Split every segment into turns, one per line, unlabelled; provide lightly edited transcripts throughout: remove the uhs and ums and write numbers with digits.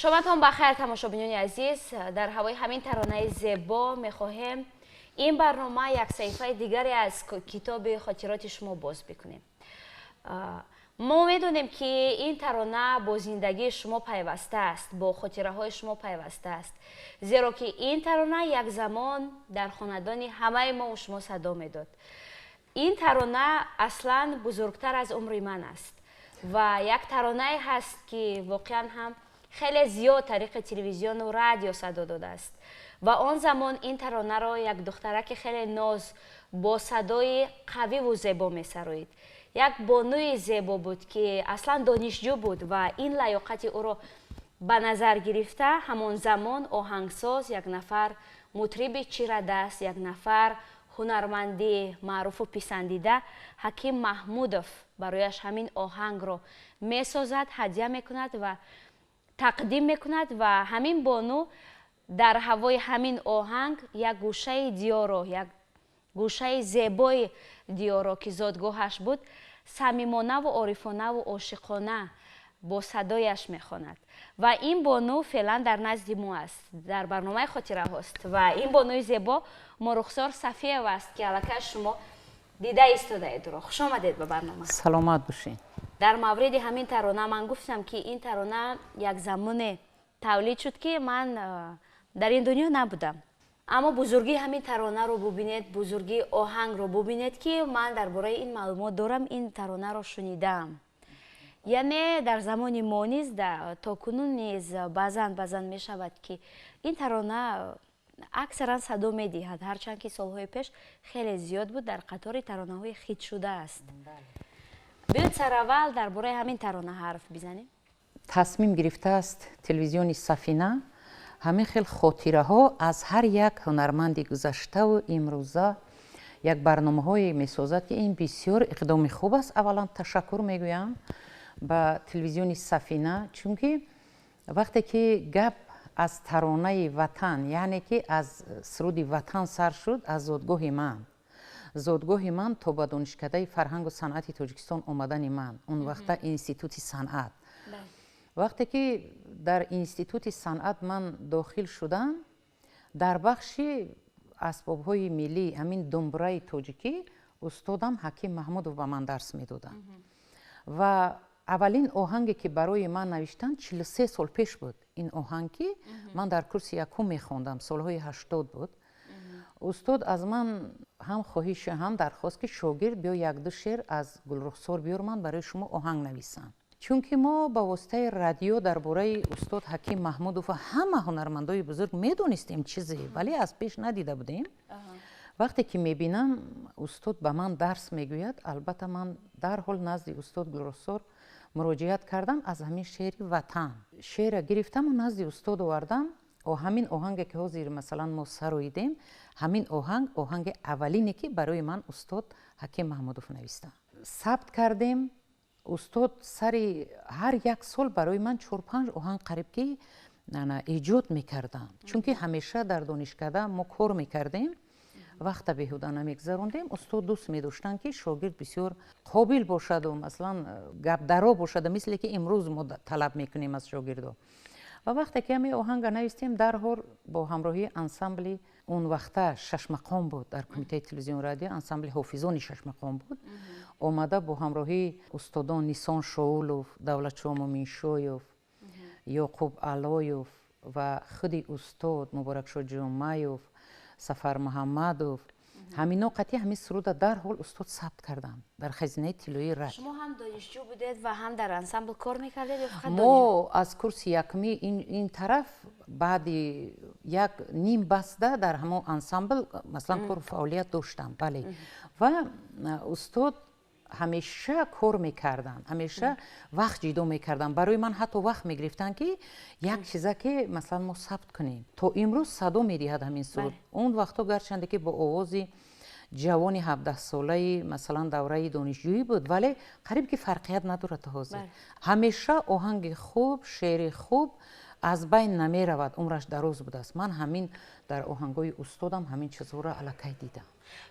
شامتان بخیر تماشابینان عزیز. در هوای همین ترانه زیبا میخواهیم این برنامه یک صفحه دیگری از کتاب خاطرات شما باز بکنیم. ما میدونیم که این ترانه با زندگی شما پیوسته است، با خاطره های شما پیوسته است، زیرا که این ترانه یک زمان در خاندان همه ما و شما صدا میداد. این ترانه اصلا بزرگتر از عمر من است و یک ترانه هست که واقعا هم خیلی زیاد طریق تلویزیون و رادیو صدا داده است و آن زمان این ترانه را یک دخترک خیلی ناز با صدای قوی و زیبا می‌سرایید. یک بانوی زیبا بود که اصلا دانشجو بود و این لیاقت او را به نظر گرفته همان زمان آهنگساز، یک نفر مطرب چیره‌دست، یک نفر هنرمندی معروف و پسندیده حکیم محمودوف برایش همین آهنگ را می‌سازد، هدیه می‌کند و تقدیم می‌کند و همین بانو در هوای همین آهنگ یک گوشه دیارو، یک گوشه زیبای دیارو که زادگاهش بود، صمیمانه و عارفانه و عاشقانه با صدایش میخواند و این بانو فعلا در نزد ما است، در برنامه خاطره هاست و این بانوی زیبا رخسار صفیه است که الکی شما دیده ایستاده اید. رو خوش آمدید به برنامه.
سلامت باشین.
در مورد همین ترانه من گفتم که این ترانه یک زمان تولید شد که من در این دنیا نبودم، اما بزرگی همین ترانه رو ببینید، بزرگی آهنگ رو ببینید که من درباره این معلومات دارم. این ترانه رو شنیدم، یعنی در زمان ما نیز تا کنون نیز بعضن می شود که این ترانه اکثرا صدا می دهد، هرچند که سالهای پیش خیلی زیاد بود، در قطار ترانه های خیت شده است. بیاید سر اول درباره همین ترانه حرف بزنیم.
تصمیم گرفته است تلویزیون سفینه همه خیلی خاطره ها از هر یک هنرمندی گذشته و امروزه یک برنامه های می سازد که این بسیار اقدام خوب است. اولا تشکر میگویم به تلویزیون سفینه، چون که وقتی که گپ از ترانه وطن، یعنی که از سرود وطن سر شد، از زادگاه من تا به دانشکده فرهنگ و صنعت تاجیکستان آمدن من، اون وقت انستیتوت صنعت. وقتی که در انستیتوت صنعت من داخل شدم، در بخش اسباب های ملی همین دنبره تاجیکی استادم حکیم محمودوف به من درس میدادن و اولین آهنگی که برای من نوشتن 43 سال پیش بود. این آهنگی من در کورس یکم میخوندم، سالهای 80 بود. استاد از من هم خواهش هم درخواست که شاگرد بیا یک دو شعر از گلرخسار بیار من برای شما آهنگ نویسم، چون که ما با واسطه رادیو درباره استاد حکیم محمودوف و همه هنرمندای بزرگ میدونستیم چیزی، ولی از پیش ندیده بودیم. وقتی که میبینم استاد به من درس میگوید، البته من در حال نزد استاد گلرخسار مراجعت کردم، از همین شعر وطن شعر گرفتم و نزد استاد آوردم و همین آهنگ که حاضر مثلا ما سراییدیم، همین آهنگ اولینی که برای من استاد حکیم محمودوف نوشته. ثبت کردیم. استاد سری هر یک سال برای من 4-5 آهنگ قریب که ایجاد میکردم، چون که همیشه در دانشکده ما کار میکردیم، وقت بیهوده نمیگذروندیم. استاد دوست می‌داشتن که شاگرد بسیار قابل باشد و مثلا گپ درا باشد، مثل که امروز ما طلب میکنیم از شاگردا. و وقتی که می آهنگ نوشتیم، در حال با همراهی انسامبل اون وقت 6 مقام بود در کمیته تلویزیون رادیو، انسامبل حافظان 6 مقام بود، اومده با همراهی استادان نیسان شاولوف، دولتشاه مومنشایوف، یعقوب علایوف و خودی استاد مبارکشاه جمعیوف، سفر محمدوف، همینا قطعی همین سرود در حال استاد ثبت کردم در خزینه طلایی رادیو.
شما هم دانشجو بودید و هم در انسامبل کار میکردید یا فقط
ما از کورس یکمی این طرف بعد یک نیم بسته در همون انسامبل مثلا کار فعالیت داشتم. بله. و استاد همیشه کار میکردن، همیشه وقت جدا میکردن برای من، حتی وقت میگرفتن که یک چیزا که مثلا ما ثبت کنیم. تا امروز صدا میدهد همین سرود. اون وقتا گرچنده که با آوازی جوانی 17 ساله مثلا دوره دانشجویی بود، ولی قریب که فرقیت نداره تا حاضر. همیشه آهنگ خوب، شعر خوب از بین نمی رود، عمرش دراز بوده است. من همین در آهنگای استادم همین چیزها را الکی دیدم.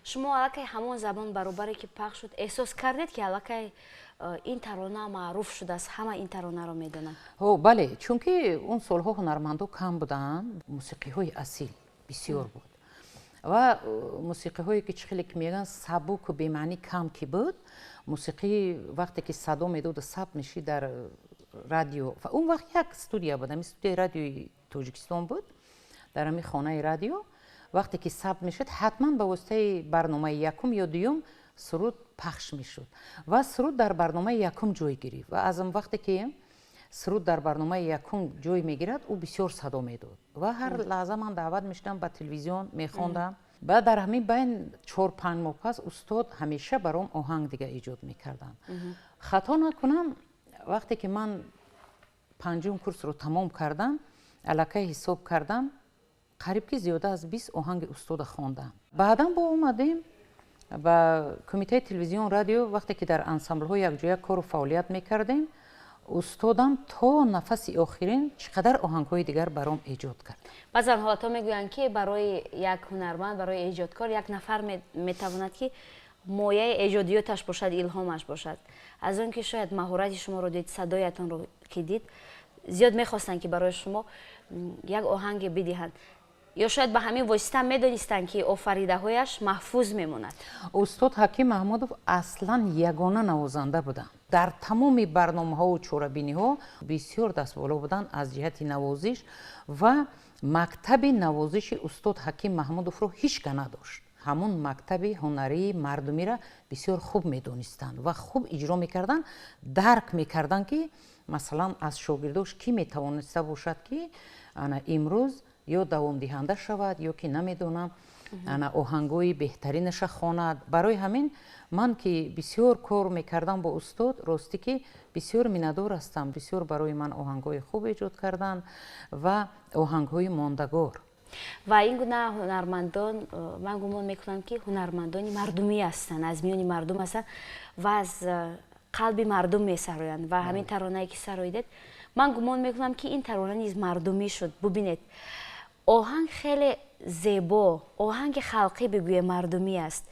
شما الکی همون زبان برابری که پخش شد احساس کردید که الکی این ترانه معروف شده است، همه این ترانه رو میدونن؟
بله، چون که اون سالها هنرمندا کم بودن، موسیقی های اصیل بسیار بود و موسیقی هایی که خیلی میگن سبک و بی‌معنی کم کی بود. موسیقی وقتی که صدا میداد و ثبت میشی در رادیو، و اون وقت یک استودیو بود، استودیو رادیو تاجیکستان بود، در همین خانه رادیو وقتی که ثبت میشد حتما به واسطه برنامه یکم یا دوم سرود پخش میشد و سرود در برنامه یکم جای گرفت. و از اون وقتی که суруд дар барномаи якум ҷой мегирад, ӯ бисёр садо медод ва ҳар лаҳза ман даъват мешудам ба телевизион мехондам. Баъд дар ҳамин байн 4-5 моҳ пас устод ҳамеша баром оҳанг дига эҷод мекарданд. хато накунам, вақте ки ман 5-ум курсро тамом кардам, аллакай ҳисоб кардам, қариб ки зиёда аз 20 оҳанги устода хондам. баъдан бо омадем ба кумитаи телевизион радио, вақте ки дар ансамблҳо якҷоя кору фаъолият мекардем, устодам то нафаси охирин чӣ қадар оҳангҳои дигар баром эҷод кард.
баъзан ҳолатҳо мегӯянд ки барои як ҳунарманд, барои эҷодкор як нафар метавонад ки мояи эҷодиёташ бошад, илҳомаш бошад. аз он ки шояд маҳорати шуморо дид, садоятонро ки дид, зиёд мехостанд ки барои шумо як оҳанге бидиҳанд. ё шояд ба ҳамин восита медонистанд ки офаридаҳояш маҳфуз мемонад.
устод ҳаким маҳмудов аслан ягона навозанда буданд. дар тамоми барномаҳоу чорабиниҳо бисёр дастболо буданд аз ҷиҳати навозиш ва мактаби навозиши устод ҳаким маҳмудовро ҳеҷ ка надошт. ҳамун мактаби ҳунарии мардумиро бисёр хуб медонистанд ва хуб иҷро мекарданд, дарк мекарданд ки масалан аз шогирдош кӣ метавониста бошад ки имрӯз ё давомдиҳанда шавад ё ки намедонам оҳангҳои беҳтаринаша хонад. барои ҳамин ман ки бисёр кор мекардам бо устод, рости ки бисёр миннатдор ҳастам. бисёр барои ман оҳангҳои хуб эҷод карданд ва оҳангҳои мондагор.
ва ин гуна ҳунармандон, ман гумон мекунам ки ҳунармандони мардумӣ ҳастанд, аз миёни мардум ҳастанд ва аз қалби мардум месароянд. ва ҳамин таронае ки сароидед, ман гумон мекунам ки ин тарона низ мардумӣ шуд. бубинед, оҳанг хеле зебо, оҳанги халқӣ бигӯем мардумӣ аст,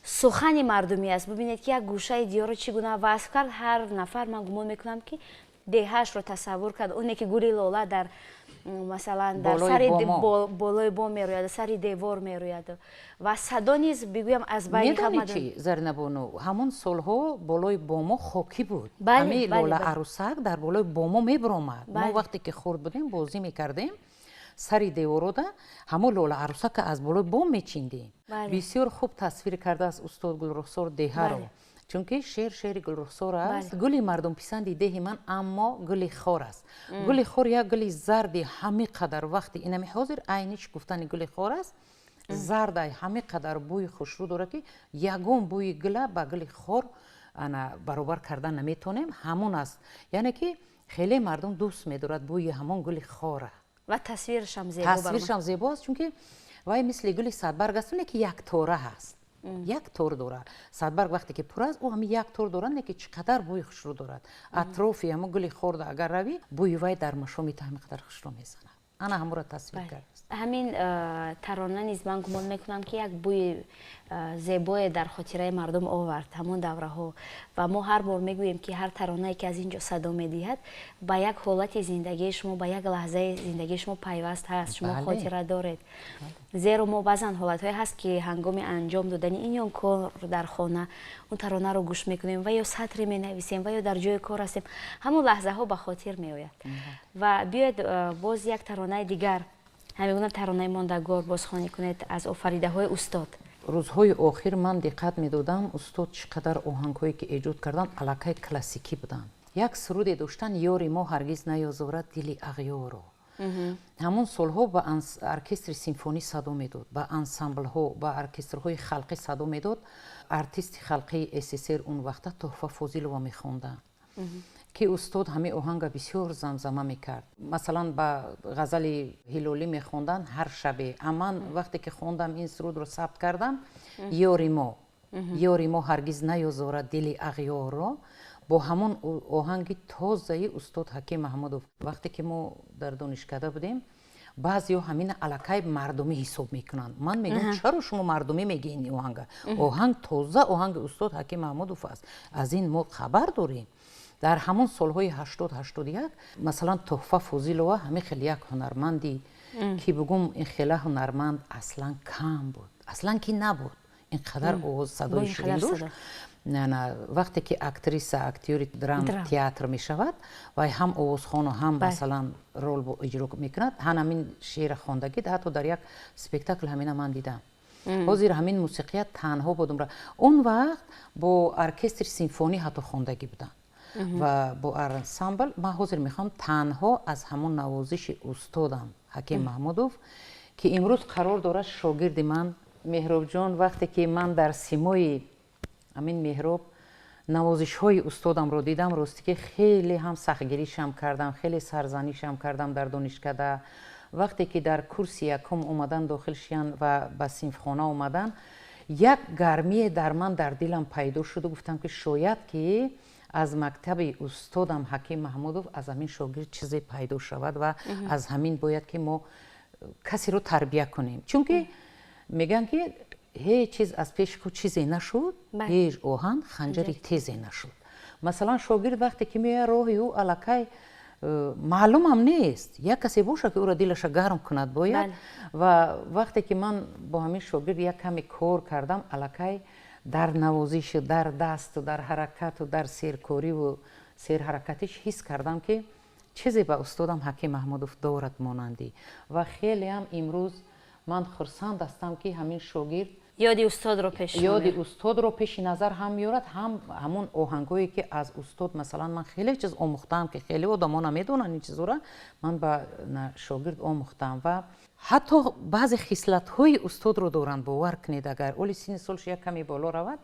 сухани мардумӣ аст. бубинед ки як гӯшаи диёрро чӣ гуна васф кард. ҳар нафар ман гумон мекунам ки деҳаашро тасаввур кард, оне ки гули лола дар масалан дар сари болои бом мерӯяд, сари девор мерӯяд ва садо низ бигӯям аз байни
медонӣ чӣ Заринабону, ҳамон солҳо болои бомо хокӣ буд. ҳамин лола арӯсак дар болои бомо мебаромад. мо вақте ки хурд будем бозӣ мекардем, сари деворода ҳамон лола арӯсака аз болои бом мечиндем. бисёр хуб тасвир кардааст устод Гулрухсор деҳаро, чунки шери Гулрухсор аст. гули мардумписанди деҳи ман аммо гули хор аст. гули хор як гули зарди ҳами қадар, вақти инами ҳозир айни чӣ гуфтани гули хор аст, зардай ҳами қадар бӯи хушрӯ дорад ки ягон бӯи гула ба гули хор баробар кардан наметонем. ҳамон аст, яъне ки хеле мардум дӯст медорад бӯи ҳамон гули хора
ва тасвиршам
зебо аст, чунки вай мисли гули садбарг аст, оне ки як тора ҳаст. як тор дорад. Садбарг вақте ки пур аст, ӯ ҳамин як тор дорад, не ки чӣ қадар бӯи хушрӯ дорад. атрофи ҳамон гули хорда агар равӣ, бӯи вай дар машомита ҳамин қадар хушрӯ мезанад. ана ҳамонро тасвир кардааст.
ҳамин тарона низ ман гумон мекунам ки як бӯи зебое дар хотираи мардум овард ҳамон давраҳо. ва мо ҳар бор мегӯем ки ҳар таронае ки аз ин ҷо садо медиҳад ба як ҳолати зиндагии шумо, ба як лаҳзаи зиндагии шумо пайваст ҳаст, шумо хотира доред. зеро мо баъзан ҳолатҳое ҳаст ки ҳангоми анҷом додани ин ё кор дар хона он таронаро гӯш мекунем ва ё сатре менависем ва ё дар ҷои кор ҳастем, ҳамон лаҳзаҳо ба хотир меояд. ва биёед боз як таронаи дигар, ҳамин гуна таронаи мондагор бозхонӣ кунед аз офаридаҳои устод.
рӯзҳои охир ман диққат медодам устод чӣ қадар оҳангҳое ки эҷод карданд аллакай классикӣ буданд. як суруде доштан ёри мо ҳаргиз наёзорад дили ағёро. ҳамон солҳо ба оркестри симфонӣ садо медод, ба ансамблҳо, ба оркестрҳои халқӣ садо медод. артисти халқии СССР он вақта Туҳфа Фозилова мехонданд ки устод ҳамин оҳанга бисёр замзама мекард. масалан ба ғазали ҳилолӣ мехонданд ҳар шабе. аман вақте ки хондам ин сурудро сабт кардам, ёри мо ҳаргиз наёзорад дили ағёро, бо ҳамон оҳанги тозаи устод ҳаким маҳмудов. вақте ки мо дар донишкада будем, баъзеҳо ҳамина аллакай мардумӣ ҳисоб мекунанд. ман мегӯям чаро шумо мардумӣ мегӯед ин оҳанга? оҳанг тоза оҳанги устод ҳаким маҳмудов аст. аз ин мо хабар дорем. дар ҳамон солҳои 80-81 масалан Туҳфа Фозилова ҳамин хеле як ҳунарманди ки бигӯм ин хела ҳунарманд аслан кам буд, аслан ки набуд. ин қадар овоз садои ширин дошт. вақте ки актриса актёри драм театр мешавад, вай ҳам овозхону ҳам масалан рол иҷро мекунад. ҳамин шеъра хондагӣ ҳатто дар як спектакл ҳамина ман дидам. ҳозир ҳамин мусиқият танҳо будумра. он вақт бо оркестри симфонӣ ҳатто хондагӣ буданд. و با ансамбл من حاضر میخوام تنها از همون نوازش استادم حکیم محمودوف که امروز قرار داره شاگرد من مهراب جان وقتی که من در سیمای امین مهراب نوازش های استادم رو دیدم راستی که خیلی هم سختگیریشم کردم خیلی سرزنیشم کردم در دانشکده وقتی که در کورس یکم اومدن داخل شدن و به صنفخانه اومدن یک گرمی در من در دلم پیدا شد و گفتم که شاید که از مکتب استادم حکیم محمودوف از همین شاگرد چیزی پیدا شود و از همین باید که ما کسی رو تربیت کنیم چون که میگن که هیچ چیز از پیش خود چیزی نشد هیچ آهن خنجری تیزی نشد مثلا شاگرد وقتی که میاد راهی او علاقه معلوم هم نیست یک کسی باشه که او را دلش گرم کند باید و وقتی که من با همین شاگرد یک کمی کار کردم علاقه در نوازش در دست و در حرکت و در سیرکاری و سیر حرکتش حس کردم که چیزی به استادم حکیم محمودوف دارد مانندی و خیلی هم امروز من خرسند هستم که همین شاگرد
یادی استاد رو پیش نظر هم میارد هم همون آهنگایی که از استاد مثلا من خیلی چیز آموختم که خیلی آدما نمیدونن این چیزا را من به شاگرد آموختم و حتی بعضی خصلت‌های استاد رو دارن باور کنید اگر اولی سن سالش یک کمی بالا رود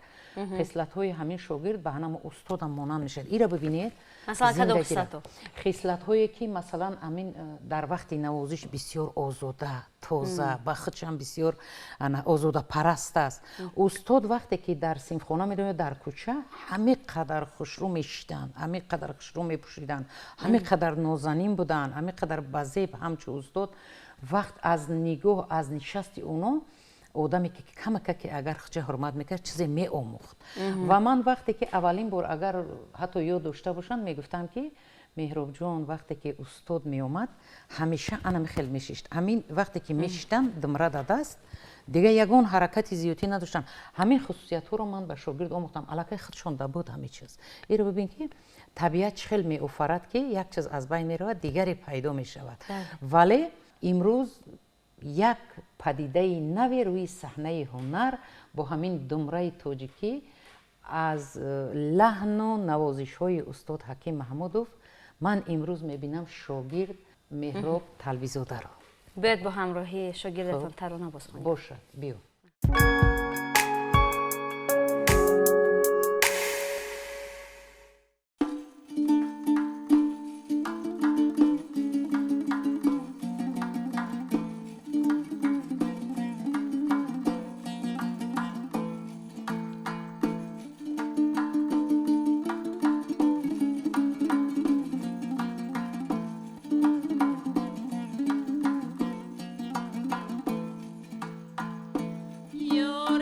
خصلت‌های همین شاگرد به همون استادم مانند میشه ایرا ببینید مثلا کدام
خصلت‌هایی که مثلا امین در وقت نوازش بسیار آزاده تازه و خودش هم بسیار آزاده پرست است استاد وقتی که در سیمخانه میره در کوچه همه قدر خوشرو میشدن همه قدر خوشرو میپوشیدن همه قدر نازنین بودن همه قدر بزیب همچون استاد وقت از نگاه از نشست اونا آدمی که کمک که اگر خودش حرمت میکرد چیزی می آموخت و من وقتی که اولین بار اگر حتی یاد داشته باشن میگفتم که مهراب جان وقتی که استاد می اومد همیشه انا خیلی میشیشت همین وقتی که میشتن دمره دست دیگه یگان حرکتی زیادی نداشتن همین خصوصیت ها رو من به شاگرد آموختم علاقه خودشون ده بود همه چیز این رو ببین که طبیعت چخیل می افراد که یک چیز از بین می رود دیگری پیدا می شود ولی امروز یک پدیده نوی روی صحنه هنر با همین دمره تاجیکی از لحن و نوازش های استاد حکیم محمودوف من امروز میبینم شاگرد مهراب تلویزاده را
باید با همراهی شاگردتان ترانه بخوانید
باشد بیو
Yo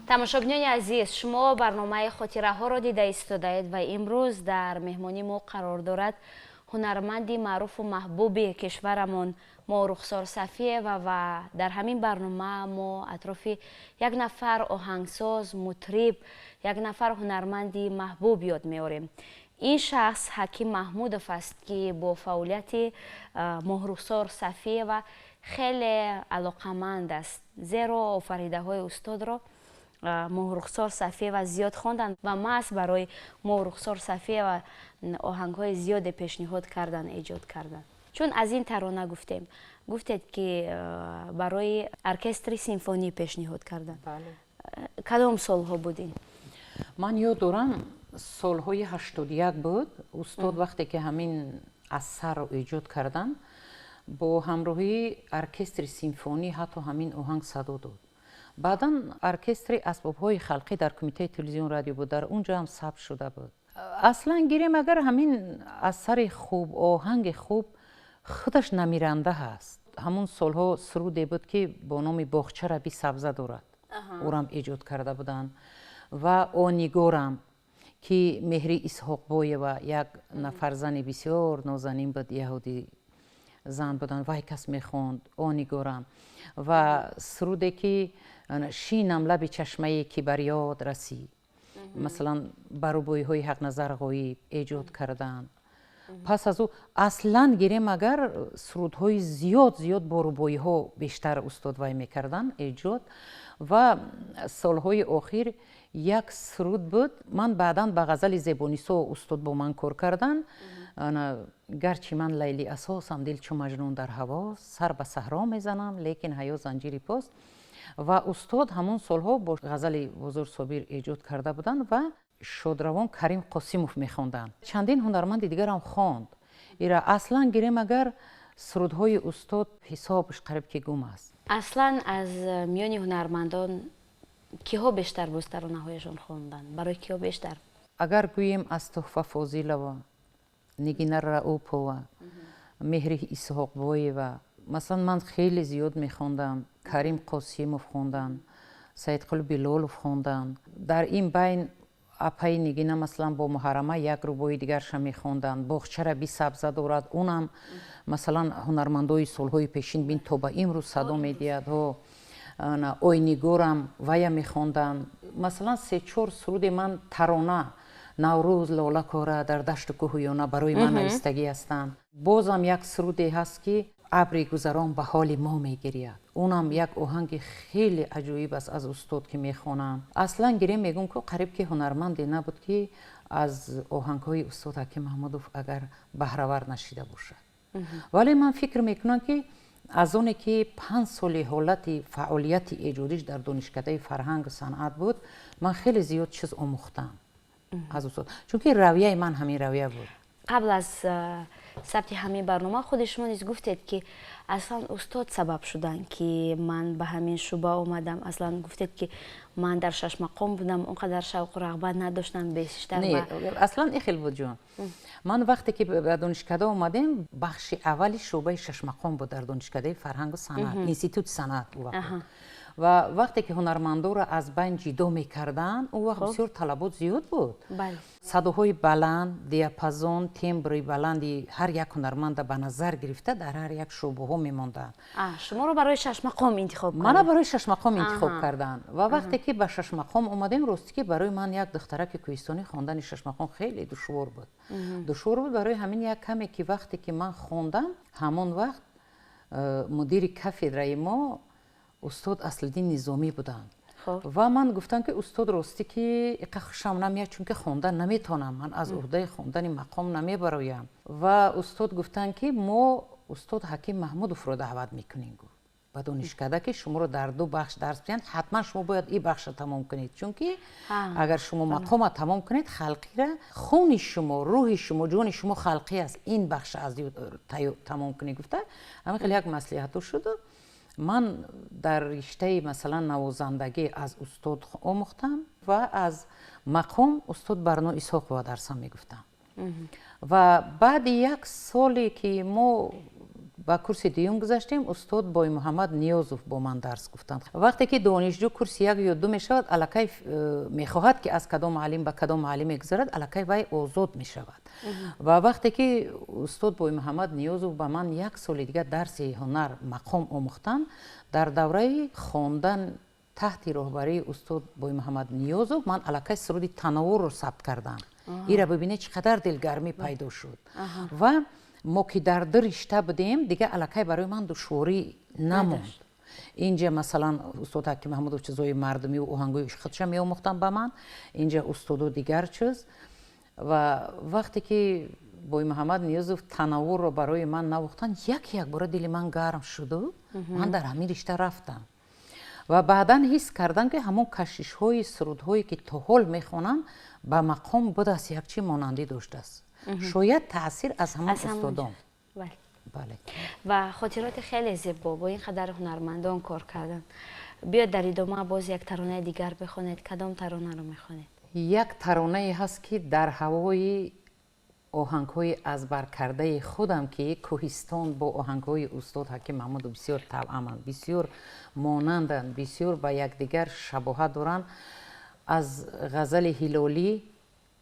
тамошобинони азиз, шумо барномаи хотираҳоро дида истодаед ва имрӯз дар меҳмонии мо қарор дорад ҳунарманди маъруфу маҳбуби кишварамон Моҳрухсор Сафиева ва дар ҳамин барнома мо атрофи як нафар оҳангсоз, мутриб, як нафар ҳунарманди маҳбуб ёд меорем. ин шахс Ҳаким Маҳмудов аст, ки бо фаъолияти Моҳрухсор Сафиева хеле алоқаманд аст, зеро офаридаҳои устодро Моҳрухсор Сафиева зиёд хонданд ва маҳз барои Моҳрухсор Сафиева оҳангҳои зиёде пешниҳод кардан, эҷод кардан. чун аз ин тарона гуфтед, ки барои оркестри симфонӣ пешниҳод кардан. Кадом солҳо буд ин?
ман ёд дорам солҳои 81 буд. устод вақте ки ҳамин асарро эҷод кардан, бо ҳамроҳии оркестри симфонӣ ҳатто ҳамин оҳанг садо дод. баъдан оркестри асбобҳои халқӣ дар кумитаи телевизион радио буд, дар унҷа ҳам сабт шуда буд. аслан гирем агар ҳамин асари хуб, оҳанги хуб худаш намиранда ҳаст. ҳамун солҳо суруде буд, ки бо номи боғча раби сабза дорад, орам эҷод карда буданд. ва онигорам, ки меҳри исҳоқбоева як нафар зани бисёр нозанин буд, яҳудӣ зан буданд, вай кас мехонд онигорам. ва суруде ки шинам лаби чашмае ки бар ёд расӣ, масалан барубойҳои ҳақназар ғоиб эҷод карданд. пас аз ӯ аслан гирем агар сурудҳои зиёд борубойҳо бештар устод вай мекарданд эҷод. ва солҳои охир як суруд буд, ман баъдан ба ғазали зебонисо устод бо ман кор кардан. гарчи ман лайли асосам, дил чу маҷнун дар ҳаво, сар ба саҳро мезанам, лекин ҳаё занҷири пост. ва устод ҳамон солҳо бо ғазали Бузург Собир эҷод карда буданд ва шодравон Карим Қосимов мехонданд. чандин ҳунарманди дигарам хонд. ира аслан гирем агар сурудҳои устод ҳисобш қариб ки гум аст.
аслан аз миёни ҳунармандон киҳо бештар боз таронаҳояшон хонданд? барои киҳо бештар?
агар гӯем аз Туҳфа Фозилова, Нигина Раупова, Меҳри Исҳоқбоева, масалан ман хеле зиёд мехондам. Карим Қосимов хонданд, Саидқулӯ Билолов хонданд. дар ин байн апаи Нигина масалан бо Муҳаррама як рубои дигарша мехонданд. Боғча раби сабза дорад, онам масалан ҳунармандои солҳои пешин бин то ба имрӯз садо медиҳад. Ойнигорам вая мехонданд. масалан 3-4 суруди ман тарона, Наврӯз, Лола кора, Дар дашту кӯҳу ёна барои ман навистагӣ ҳастанд. бозам як суруде ҳаст ки абри гузарон ба ҳоли мо мегирияд. онам як оҳанги хеле аҷоиб аст аз устод ки мехонам. аслан гирем мегӯм ки қариб ки ҳунарманде набуд ки аз оҳангҳои устод Ҳаким Маҳмудов агар баҳравар нашида бошад. вале ман фикр мекунам ки аз оне ки 5 соли ҳолати фаъолияти эҷодиш дар донишкадаи фарҳангу санъат буд, ман хеле зиёд чиз омӯхтам аз устод, чунки равияи ман ҳамин равия буд.
قبل از ثبت همین برنامه خود شما نیز گفتید که اصلا استاد سبب شدن که من به همین شعبه اومدم. اصلا گفتید که من در شش مقام بودم، اونقدر شوق و رغبت نداشتم بیشتر.
نه اصلا این خیلی بود جان. من وقتی که به دانشکده اومدم بخش اولی شعبه شش مقام بود در دانشکده فرهنگ و صنعت، اینستیتوت صنعت بود. و وقتی که هنرمندا را از بین جدا میکردن اون وقت بسیار طلبات زیاد بود.
بله.
صداهای بلند، دیاپازون، تیمبری بلندی هر یک هنرمند به نظر گرفته در هر یک شعبه ها میموندن.
شما رو برای شش مقام انتخاب کردن؟
من برای شش مقام انتخاب کردن و وقتی که به شش مقام اومدیم راستی که برای من یک دخترک کوهستانی خواندن شش مقام خیلی دشوار بود. دشوار بود برای همین یک کمی که وقتی که من خواندم همون وقت مدیر کافدرای ما استاد اصلالدین نظامی بودن. و من گفتم که استاد راستی که خوشم نمیاد چون که خواندن نمیتونم، من از عهده خواندن مقام نمیبرایم. و استاد گفتن که ما استاد حکیم محمودوف رو دعوت میکنیم و دانشکده که شما رو در دو بخش درس بدن، حتما شما باید این بخش رو تمام کنید چون که اگر شما مقام رو تمام کنید خلقی را خون شما، روح شما، جان شما خلقی است، این بخش از تمام کنید. گفته همین خیلی یک مصلحت شد. من در رشته مثلا نوازندگی از استاد آموختم و از مقام استاد برنو اسحاق با درسم میگفتم. و بعد یک سالی که ما با کورس دیوم گذاشتیم استاد بای محمد نیازوف با من درس گفتند. وقتی که دانشجو کورس یک یا دو میشود الکی میخواهد که از کدام معلم به کدام معلم بگذارد، الکی وی آزاد میشود. و وقتی که استاد بای محمد نیازوف با من یک سال دیگه درس هنر مقام آموختند، در دوره خواندن تحت راهبری استاد بای محمد نیازوف من الکی سرود تنوع رو ثبت کردم. این را ببینید چقدر دلگرمی پیدا شد. و ما که در دو رشته بودیم دیگه الکی برای من دشواری نموند. اینجا مثلا استاد حکیم محمودوف چیزای مردمی و آهنگای خودش می آموختن به من، اینجا استاد دیگر چیز. و وقتی که بای محمد نیازوف تنوع رو برای من نواختن یک بار دل من گرم شد و من در همین رشته رفتم. و بعدا حس کردم که همون کشش های سرود هایی که تا حال میخونم به مقام بود از یک چی مانندی داشته است. شاید تاثیر از همون استادان.
بله. و خاطرات خیلی زیبا با این قدر هنرمندان کار کردن. بیاد در ادامه باز یک ترانه دیگر بخونید. کدام ترانه رو میخونید؟ یک ترانه هست که در هوای آهنگ‌های از بر کرده خودم که کوهستان با آهنگ‌های استاد حکیم محمود بسیار توأمند، بسیار مانندند، بسیار با یکدیگر شباهت دارند. از غزل هلالی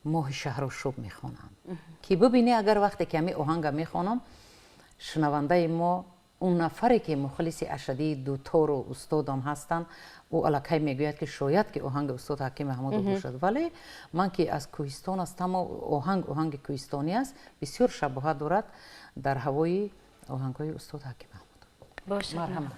ماه شهر و شب میخوانم که ببینی اگر وقتی که می آهنگ میخوانم شنونده ما اون نفری که مخلص اشدی دوتار و استادم هستند او الکی میگوید که شاید که آهنگ استاد حکیم محمود باشد، ولی من که از کوهستان هستم و آهنگ کوهستانی است بسیار شباهت دارد در هوای آهنگ‌های استاد حکیم محمود. باشه.
مرحبا.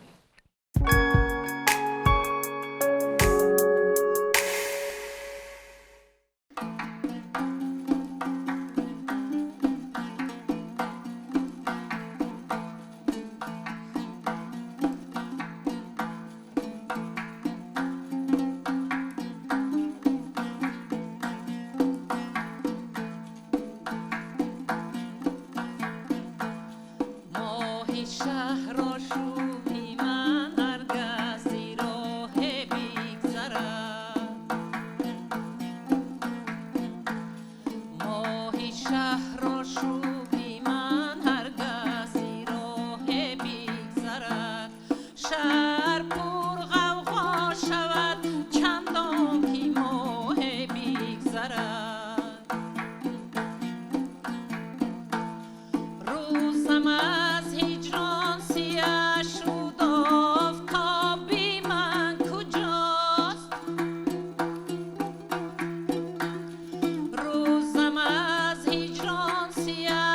روزم از هجران سیاه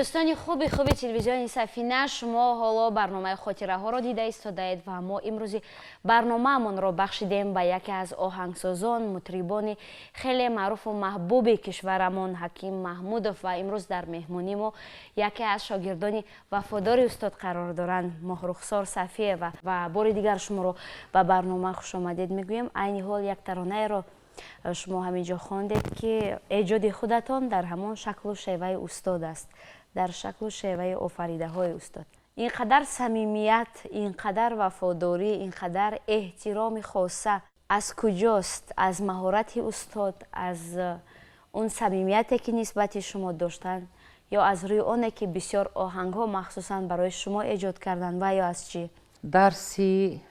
دوستان خوبی تلویزیون سفینه، شما حالا برنامه خاطره ها را دیده ایستادید و ما امروز برنامه‌مون را بخشیدیم به یکی از آهنگسازان مطربان خیلی معروف و محبوب کشورمون حکیم محمودوف و امروز در مهمونی ما یکی از شاگردان وفادار استاد قرار دارند ماهرخسار صفیه و بار دیگر شما را به برنامه خوش آمدید میگویم. عین حال یک ترانه را شما همینجا خواندید که ایجاد خودتان در همان شکل و شیوه استاد است، در شکل و شیوه آفریده های استاد. اینقدر صمیمیت، اینقدر وفاداری، اینقدر احترام خاصه از کجاست؟ از مهارت استاد، از اون صمیمیتی که نسبت شما داشتن، یا از روی اونه که بسیار آهنگ ها مخصوصا برای شما ایجاد کردن و یا از چی؟
درسی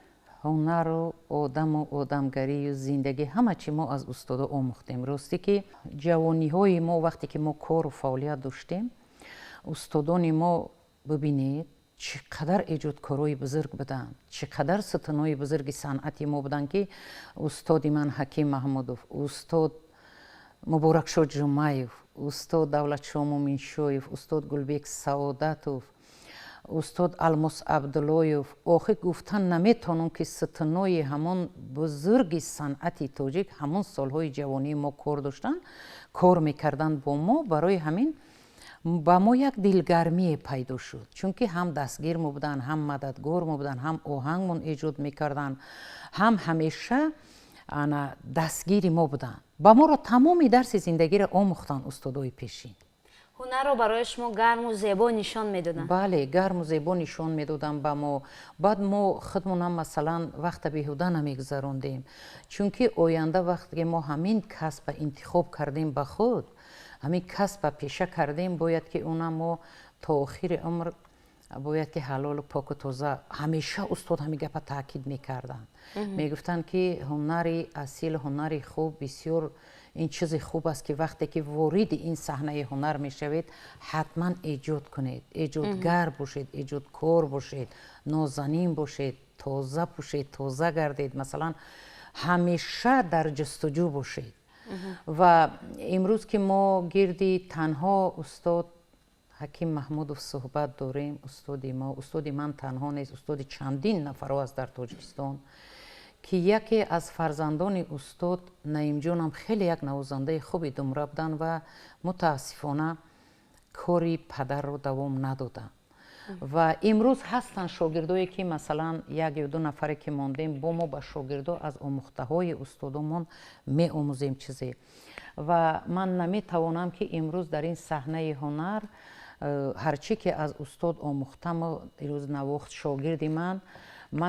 هنر و آدم و آدمگری و زندگی همه چی ما از استادا آموختیم. راستی که جوانی های ما وقتی که ما کار و فعالیت داشتیم، استادان ما ببینید چقدر ایجادکارای بزرگ بودن، چقدر ستونای بزرگ صنعتی ما بودن که استاد من حکیم محمودوف، استاد مبارکشاه جمعیف، استاد دولتشاه مومنشایف، استاد گلبک سعادتوف، استاد الماس عبداللهیف. آخه گفتن نمیتونم که ستونای همون بزرگ صنعتی تاجیک همون سالهای جوانی ما کار داشتن، کار میکردن با ما. برای همین با ما یک دلگرمی پیدا شد، چون که هم دستگیر ما بودن، هم مددگار ما بودن، هم آهنگمون ایجاد میکردن، هم همیشه دستگیری ما بودن. با ما رو تمامی درس زندگی رو آموختن استادای پیشین.
هنر رو برای شما گرم و زیبا نشان میدادن؟ بله،
گرم و زیبا نشان میدادن به ما. بعد ما خودمون هم مثلا وقت بیهوده نمیگذروندیم، چون که آینده وقتی که ما همین کسب انتخاب کردیم به خود، همین کسب پیشه کردیم، باید که اونم ما تا آخر عمر باید که حلال و پاک و تازه. همیشه استاد همین گپ تاکید میکردن، میگفتن که هنری اصیل، هنری خوب بسیار این چیز خوب است که وقتی که وارد این صحنه هنر میشوید حتما ایجاد کنید، ایجادگر باشید، ایجادکار باشید، نازنین باشید، تازه باشید، تازه گردید، مثلا همیشه در جستجو باشید. و امروز که ما گردی تنها استاد حکیم محمودوف صحبت داریم، استاد من تنها نیست، استاد چندین نفر است در تاجیکستان، که یکی از فرزندان استاد نعیم جان هم خیلی یک نوازنده خوبی دمره بودن و متاسفانه کاری پدر رو دوام ندادن. و امروز هستن شاگردایی که مثلا یک یا دو نفری که ماندیم با ما به شاگردا از آموخته های استادمون می آموزیم چیزی. و من نمی توانم که امروز در این صحنه هنر هرچی که از استاد آموختم و امروز نواخت شاگردی من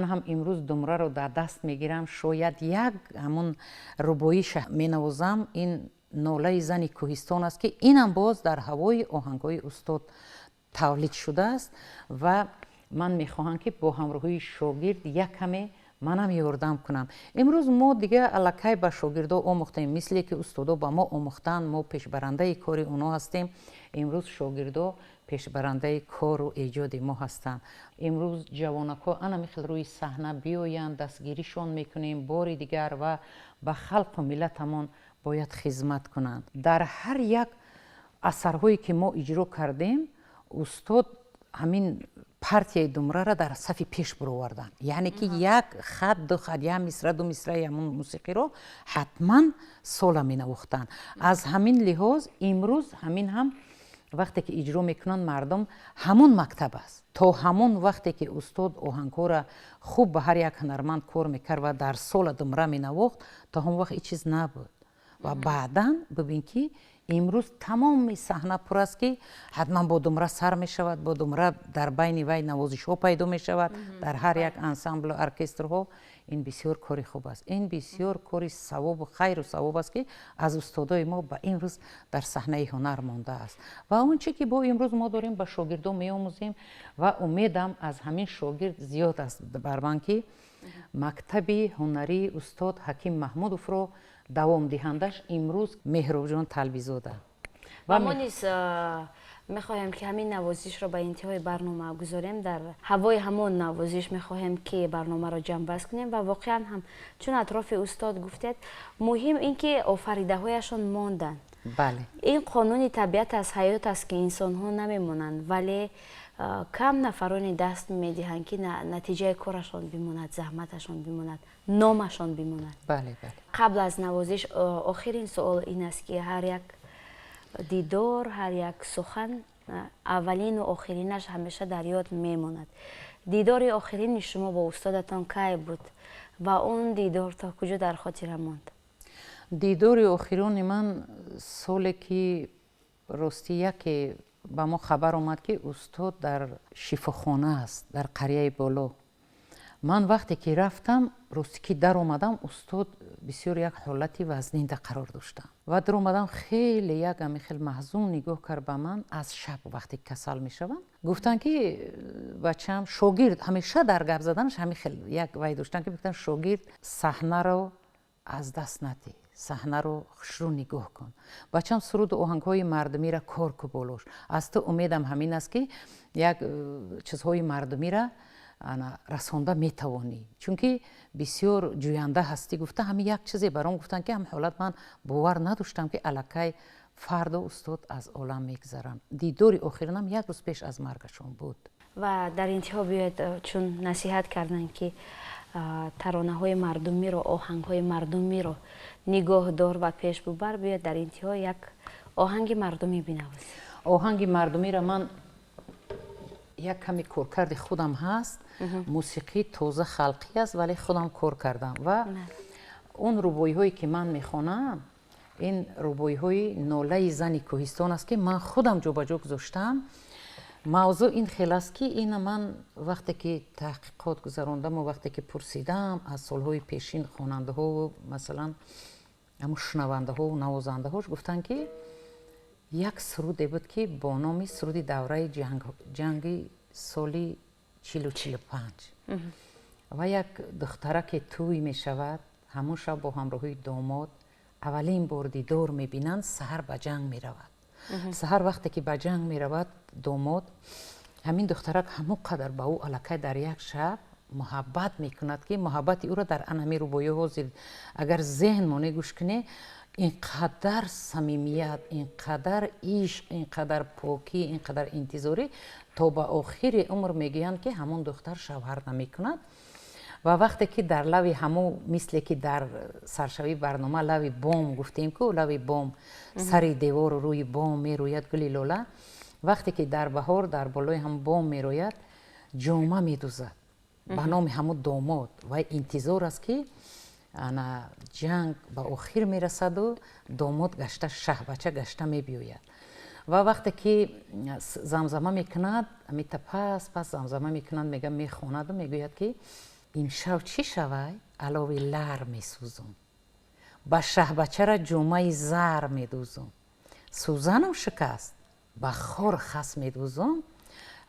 هم امروز دمره رو در دست میگیرم، شاید یک همون رباییش می نوازم. این ناله زن کوهستان است که اینم باز در هوای آهنگای استاد تولید شده است و من میخواهم که با همراهی شاگرد یک کمی منم یاردم کنم. امروز ما دیگه الکی به شاگردا آموختیم، مثلی که استادا با ما آموختن، ما پیشبرنده کار اونا هستیم. امروز شاگردا پیشبرنده کار و ایجاد ما هستند. امروز جوانکا انا میخواد روی صحنه بیاین، دستگیریشون میکنیم بار دیگر و به خلق و ملتمون باید خدمت کنند. در هر یک اثرهایی که ما اجرا کردیم استاد همین پارتی دمره را در صف پیش برآوردن، یعنی که یک خط دو خط یا مصرع دو مصرع همون موسیقی رو حتما سالا می نواختن. از همین لحاظ امروز همین هم وقتی که اجرا میکنن مردم همون مکتب است. تا همون وقتی که استاد آهنگ‌ها را خوب به هر یک هنرمند کار میکرد و در سال دمره می نواخت، تا هم وقت این چیز نبود. و بعدا ببین که امروز تمام صحنه پر است که حتما با دمره سر می شود، با دمره در بین وی نوازش ها پیدا می شود در هر یک انسامبل و ارکستر ها. این بسیار کاری خوب است، این بسیار کاری ثواب و خیر و ثواب است که از استادای ما به این روز در صحنه هنر مانده است. و اون چی که با امروز ما داریم به شاگردان می آموزیم و امیدم از همین شاگرد زیاد است بر من که مکتب هنری استاد حکیم محمودوف رو دوام دهندش امروز مهراب جان تلویزاده.
و ما نیز میخواهیم که همین نوازش رو به انتهای برنامه گذاریم. در هوای همون نوازش میخواهیم که برنامه رو جمع بست کنیم و واقعا هم چون اطراف استاد گفتید مهم این که آفریده هایشان ماندن
бале.
این قانون طبیعت از حیات است که انسان ها نمیمونند ولی کم نفرانی دست میدهند که نتیجه کارشان بماند، زحمتشان بماند، نامشان بماند.
بله بله.
قبل از نوازش آخرین سوال این است که هر یک دیدار، هر یک سخن اولین و آخرینش همیشه در یاد میماند. دیدار آخرین شما با استادتان کی بود و اون دیدار تا کجا در خاطر ماند؟
دیدار آخرین من سالی که راستی یکی با ما خبر اومد که استاد در شفاخانه است در قریه بالا. من وقتی که رفتم راستی که در اومدم استاد بسیار یک حالتی وزننده قرار داشتم و در اومدم خیلی یک خیلی محزون نگاه کرد به من. از شب وقتی کسل میشوم گفتن که بچه‌م شاگرد همیشه در گپ زدنش همین خیلی یک وای داشتن که گفتن شاگرد صحنه رو از دست ندی، صحنه رو خوشرو نگاه کن. بچه‌م سرود آهنگ‌های مردمی را کار کو بالاش. از تو امیدم همین است که یک چیزهای مردمی را انا رسانده میتوانی، چون که بسیار جوینده هستی. گفته همین یک چیزی برام گفتن که هم حالت من باور نداشتم که الکی فردا استاد از عالم میگذرن. دیدار آخرینم یک روز پیش از مرگشون بود.
و در انتها بیاید چون نصیحت کردن که ترانه های مردمی رو، آهنگ های مردمی رو نگاه دار و پیش ببر، بیاید در انتها یک آهنگ مردمی بنوازید.
آهنگ مردمی را من یک کمی کار کرد خودم هست. موسیقی تازه خلقی است ولی خودم کار کردم و اون ربایی هایی که من میخوانم این ربایی های ناله زن کوهستان است که من خودم جابجا گذاشتم. موضوع این خیلی است که این من وقتی که تحقیقات گذراندم و وقتی که پرسیدم از سالهای پیشین خواننده ها و مثلا همون شنونده ها و نوازنده هاش گفتن که یک سرودی بود که با نام سرود دوره جنگ سالی 40-45 و یک دختره که توی می شود همون شب با همراهی داماد اولین بار دیدار می بینند. سحر به جنگ می رود. سحر وقتی که به جنگ می رود داماد همین دخترک همون قدر به او الکی در یک شب محبت می کند که محبت او را در انمی رو بایه حاضر اگر ذهن مانه گوش کنه اینقدر صمیمیت، اینقدر عشق، اینقدر پاکی، اینقدر انتظاری تا به آخر عمر میگویند که همون دختر شوهر نمی کند. و وقتی که در لوی همو مثل که در سرشوی برنامه لوی بام گفتیم که لوی بام سر دیوار روی بام می روید گلی لاله، وقتی که در بهار در بالای هم بام می روید جامه می دوزد به نام همو داماد و انتظار است که انا جنگ به آخر می رسد و داماد گشته شه بچه گشته می بیاید و وقتی که زمزمه می کند امیتا پس زمزمه می کند میگه می خواند و میگوید که این شب چی شود؟ علاوه لر می سوزم با شه بچه را جمعه زر می دوزم سوزنم شکست با خور خس می دوزم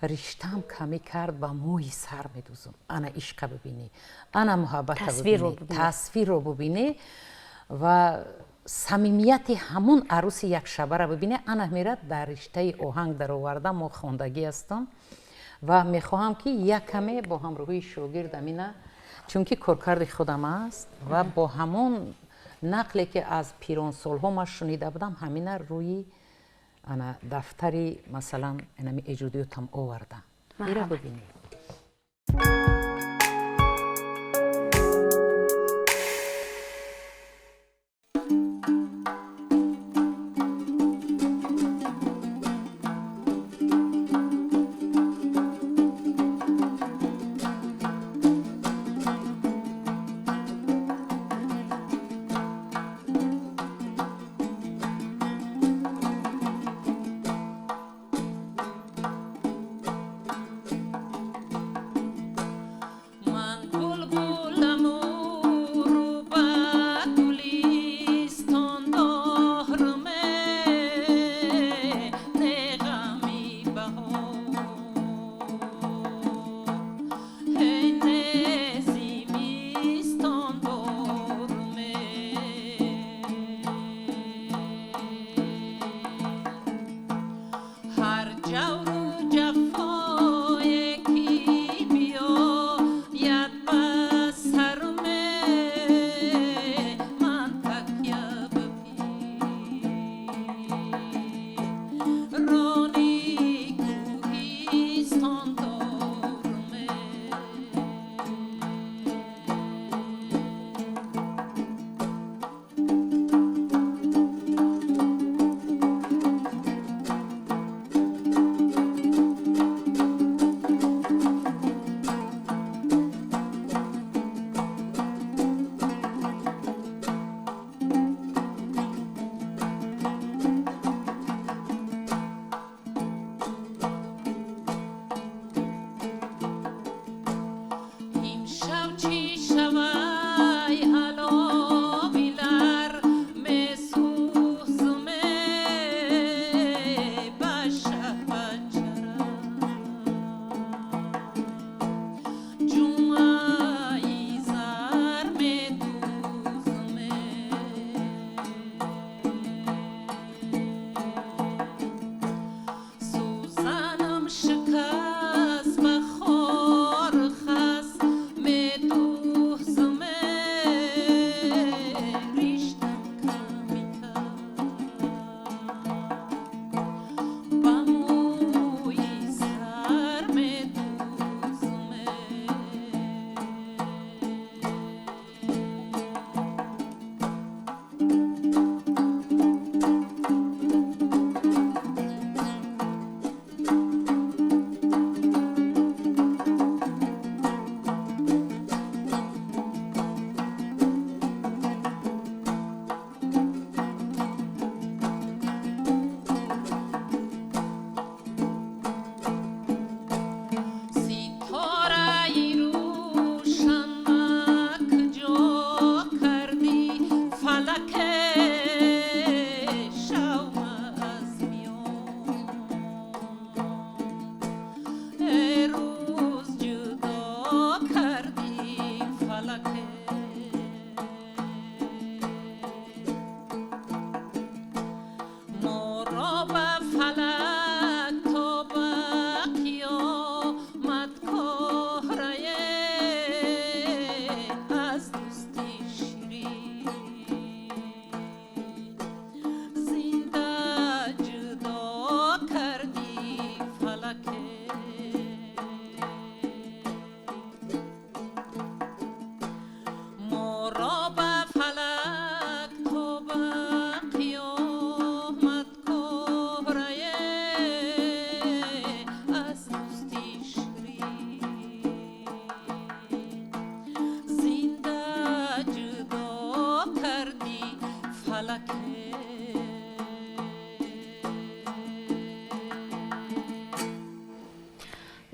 رشتم کمی کرد با موی سر می دوزم. انا عشق ببینی، انا محبت ببینی، تصویر رو ببینی و صمیمیت همون عروس یک شبه را ببینی. انا میرد در رشته آهنگ در آوردم و خواندگی هستم و میخواهم که یک کمی با همراهی شاگرد امینه چون که کارکرد خودم است و با همون نقلی که از پیران سالها ما شنیده بودم همینه روی انا دفتری مثلا اینمی ایجادیاتم آوردم. میره ببینید.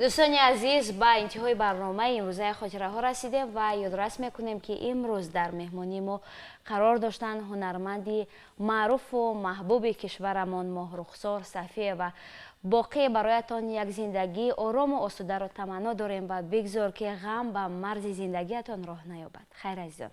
دوستان عزیز، با انتهای برنامه امروزه خاطره رسیدیم و یادرس میکنیم که امروز در مهمانی ما قرار داشتن هنرمندی معروف و محبوب کشورمان ماه رخسار صفیه و باقی برایتان یک زندگی آرام و آسوده را تمنا داریم و بگذار که غم به مرز زندگیتان راه نیابد. خیر عزیزان.